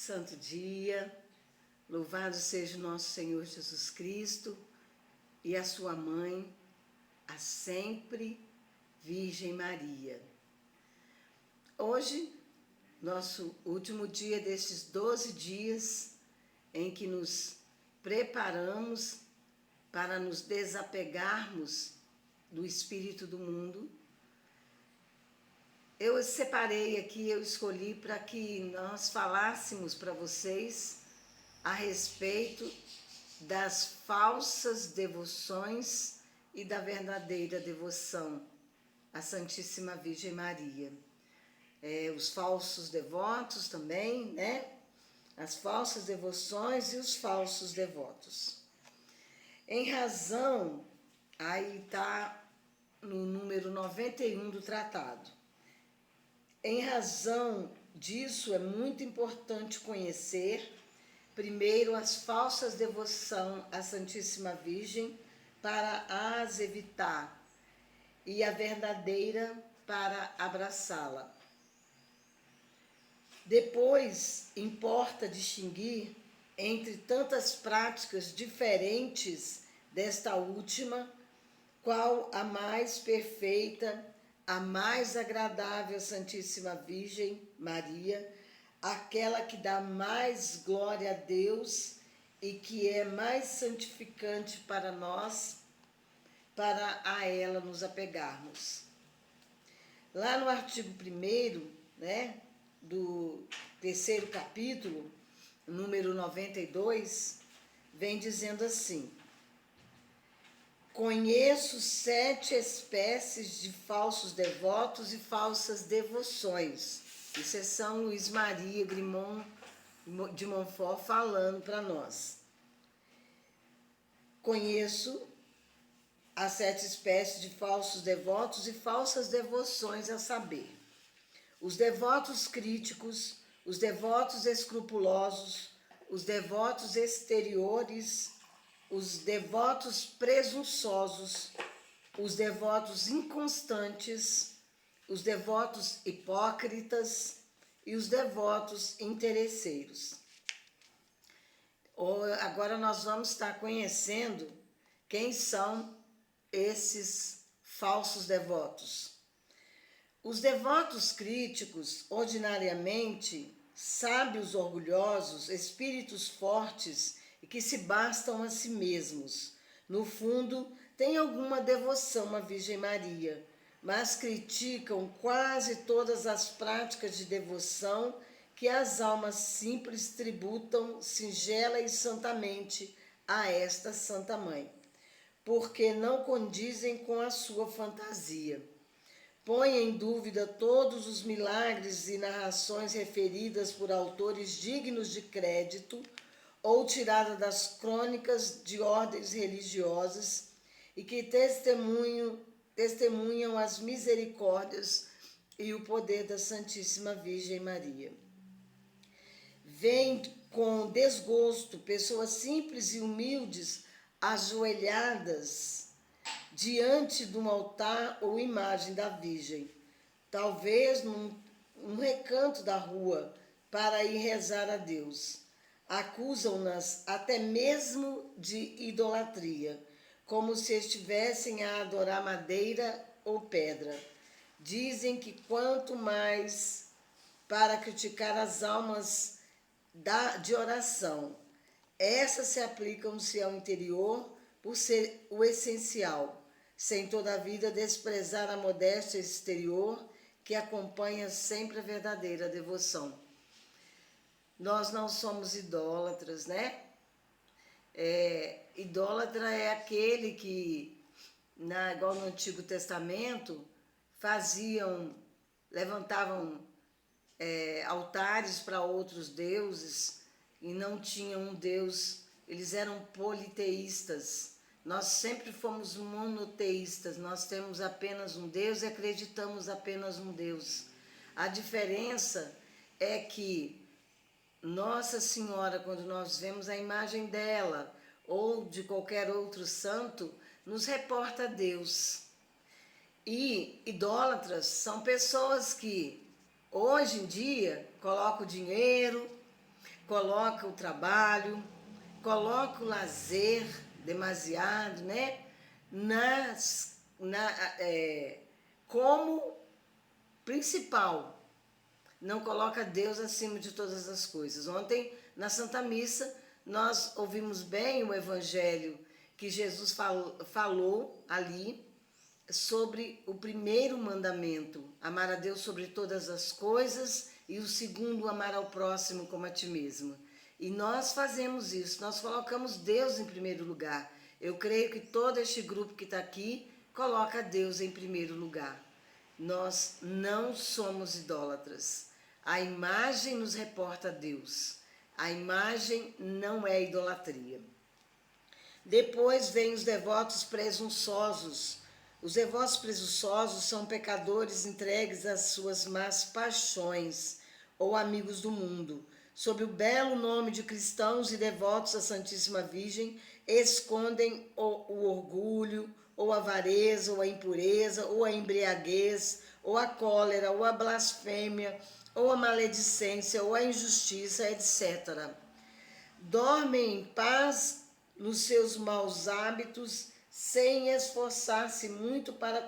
Santo dia, louvado seja o nosso Senhor Jesus Cristo e a sua mãe, a sempre Virgem Maria. Hoje, nosso último dia destes 12 dias em que nos preparamos para nos desapegarmos do espírito do mundo. Eu separei aqui, eu escolhi para que nós falássemos para vocês a respeito das falsas devoções e da verdadeira devoção à Santíssima Virgem Maria. Os falsos devotos também, né? As falsas devoções e os falsos devotos. Em razão, aí está no número 91 do tratado. Em razão disso, é muito importante conhecer, primeiro, as falsas devoções à Santíssima Virgem para as evitar e a verdadeira para abraçá-la. Depois, importa distinguir entre tantas práticas diferentes desta última, qual a mais perfeita, a mais agradável à Santíssima Virgem Maria, aquela que dá mais glória a Deus e que é mais santificante para nós, para a ela nos apegarmos. Lá no artigo 1º, né, do 3º capítulo, número 92, vem dizendo assim: conheço 7 espécies de falsos devotos e falsas devoções. Isso é São Luís Maria Grimont de Montfort falando para nós. Conheço as 7 espécies de falsos devotos e falsas devoções, a saber, os devotos críticos, os devotos escrupulosos, os devotos exteriores, os devotos presunçosos, os devotos inconstantes, os devotos hipócritas e os devotos interesseiros. Agora nós vamos estar conhecendo quem são esses falsos devotos. Os devotos críticos, ordinariamente, sábios orgulhosos, espíritos fortes e que se bastam a si mesmos. No fundo, têm alguma devoção à Virgem Maria, mas criticam quase todas as práticas de devoção que as almas simples tributam singela e santamente a esta Santa Mãe, porque não condizem com a sua fantasia. Põe em dúvida todos os milagres e narrações referidas por autores dignos de crédito ou tirada das crônicas de ordens religiosas e que testemunham as misericórdias e o poder da Santíssima Virgem Maria. Vêm com desgosto pessoas simples e humildes ajoelhadas diante de um altar ou imagem da Virgem, talvez num recanto da rua, para ir rezar a Deus. Acusam-nas até mesmo de idolatria, como se estivessem a adorar madeira ou pedra. Dizem que quanto mais para criticar as almas de oração, essas se aplicam-se ao interior por ser o essencial, sem todavia desprezar a modéstia exterior que acompanha sempre a verdadeira devoção. Nós não somos idólatras, né? Idólatra é aquele que, igual no Antigo Testamento, levantavam altares para outros deuses e não tinham um Deus, eles eram politeístas. Nós sempre fomos monoteístas, nós temos apenas um Deus e acreditamos apenas um Deus. A diferença é que Nossa Senhora, quando nós vemos a imagem dela ou de qualquer outro santo, nos reporta a Deus. E idólatras são pessoas que hoje em dia colocam dinheiro, coloca o trabalho, coloca o lazer demasiado, né? Como principal, não coloca Deus acima de todas as coisas. Ontem, na Santa Missa, nós ouvimos bem o evangelho que Jesus falou ali sobre o primeiro mandamento, amar a Deus sobre todas as coisas, e o segundo, amar ao próximo como a ti mesmo. E nós fazemos isso, nós colocamos Deus em primeiro lugar. Eu creio que todo este grupo que está aqui coloca Deus em primeiro lugar. Nós não somos idólatras. A imagem nos reporta a Deus. A imagem não é idolatria. Depois vem os devotos presunçosos. Os devotos presunçosos são pecadores entregues às suas más paixões ou amigos do mundo. Sob o belo nome de cristãos e devotos à Santíssima Virgem, escondem o orgulho, ou a avareza, ou a impureza, ou a embriaguez, ou a cólera, ou a blasfêmia, ou a maledicência, ou a injustiça, etc. Dormem em paz nos seus maus hábitos, sem esforçar-se muito para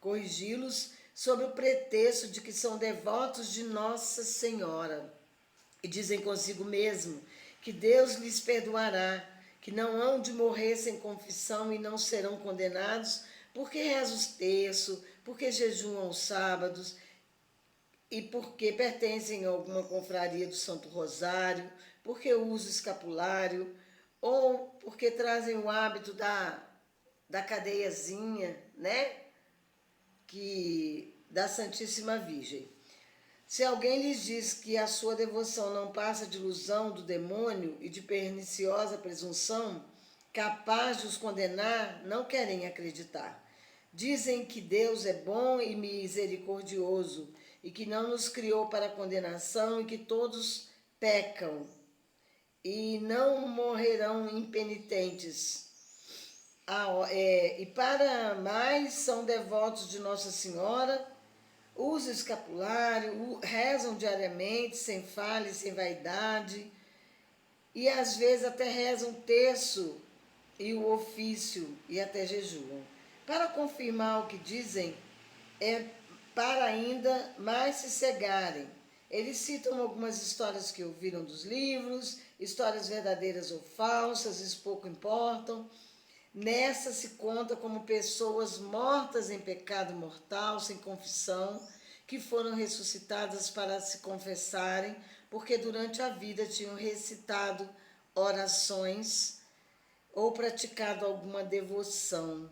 corrigi-los, sob o pretexto de que são devotos de Nossa Senhora. E dizem consigo mesmo que Deus lhes perdoará, que não hão de morrer sem confissão e não serão condenados, porque rezam os terços, porque jejuam os sábados e porque pertencem a alguma confraria do Santo Rosário, porque usam escapulário, ou porque trazem o hábito da cadeiazinha, né? Da Santíssima Virgem. Se alguém lhes diz que a sua devoção não passa de ilusão do demônio e de perniciosa presunção, capaz de os condenar, não querem acreditar. Dizem que Deus é bom e misericordioso e que não nos criou para condenação e que todos pecam e não morrerão impenitentes. E para mais são devotos de Nossa Senhora, usam escapulário, rezam diariamente, sem falha e sem vaidade, e às vezes até rezam o terço e o ofício e até jejuam. Para confirmar o que dizem, é para ainda mais se cegarem. Eles citam algumas histórias que ouviram dos livros, histórias verdadeiras ou falsas, isso pouco importam. Nessa se conta como pessoas mortas em pecado mortal, sem confissão, que foram ressuscitadas para se confessarem, porque durante a vida tinham recitado orações ou praticado alguma devoção.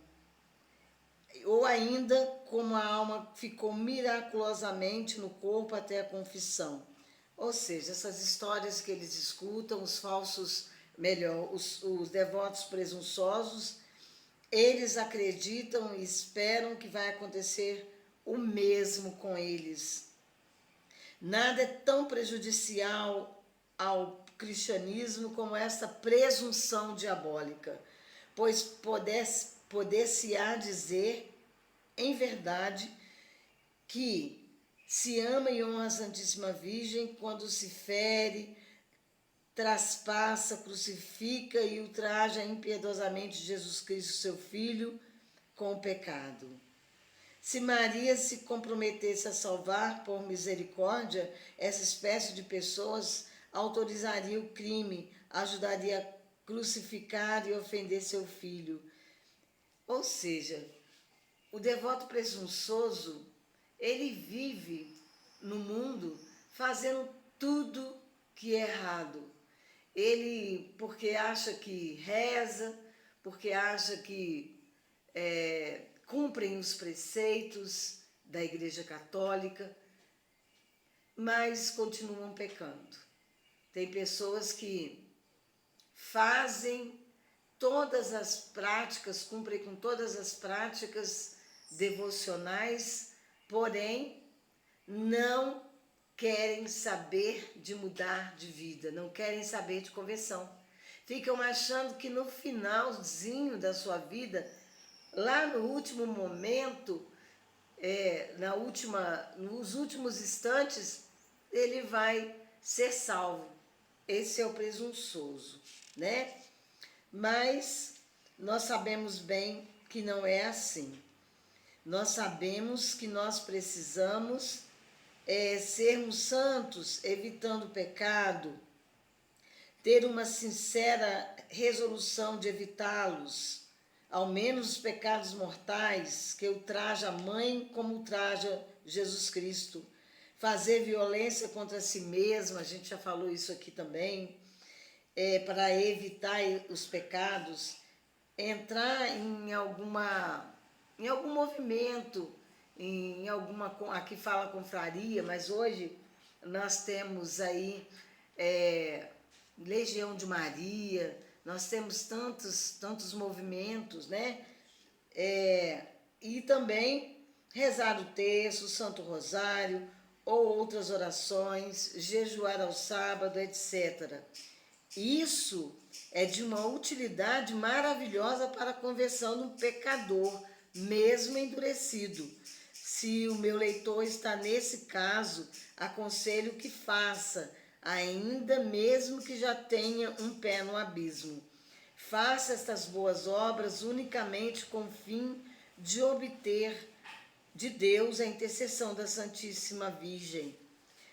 Ou ainda, como a alma ficou miraculosamente no corpo até a confissão. Ou seja, essas histórias que eles escutam, os devotos presunçosos, eles acreditam e esperam que vai acontecer o mesmo com eles. Nada é tão prejudicial ao cristianismo como essa presunção diabólica, pois poder-se-á dizer, em verdade, que se ama e honra a Santíssima Virgem quando se fere, traspassa, crucifica e ultraja impiedosamente Jesus Cristo, seu Filho, com o pecado. Se Maria se comprometesse a salvar por misericórdia essa espécie de pessoas, autorizaria o crime, ajudaria a crucificar e ofender seu filho. Ou seja, o devoto presunçoso, ele vive no mundo fazendo tudo que é errado. Ele, porque acha que reza, porque acha que cumprem os preceitos da Igreja Católica, mas continuam pecando. Tem pessoas que fazem todas as práticas, cumprem com todas as práticas devocionais, porém não querem saber de mudar de vida, não querem saber de conversão. Ficam achando que no finalzinho da sua vida, lá no último momento, nos últimos instantes, ele vai ser salvo. esse é o presunçoso, né? Mas nós sabemos bem que não é assim. Nós sabemos que nós precisamos sermos santos, evitando o pecado, ter uma sincera resolução de evitá-los, ao menos os pecados mortais, que ultraja a mãe como ultraja Jesus Cristo. Fazer violência contra si mesma, a gente já falou isso aqui também, para evitar os pecados, entrar em algum movimento, em alguma, aqui fala confraria, mas hoje nós temos aí Legião de Maria, nós temos tantos movimentos, né? E também rezar o terço, o Santo Rosário, ou outras orações, jejuar ao sábado, etc. Isso é de uma utilidade maravilhosa para a conversão do pecador, mesmo endurecido. Se o meu leitor está nesse caso, aconselho que faça, ainda mesmo que já tenha um pé no abismo. Faça estas boas obras unicamente com o fim de obter de Deus a intercessão da Santíssima Virgem,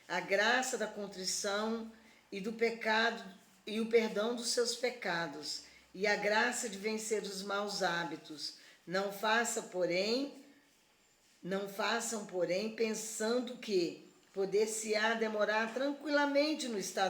a graça da contrição e do pecado e o perdão dos seus pecados e a graça de vencer os maus hábitos. Não façam, porém, pensando que poder-se-á demorar tranquilamente no estado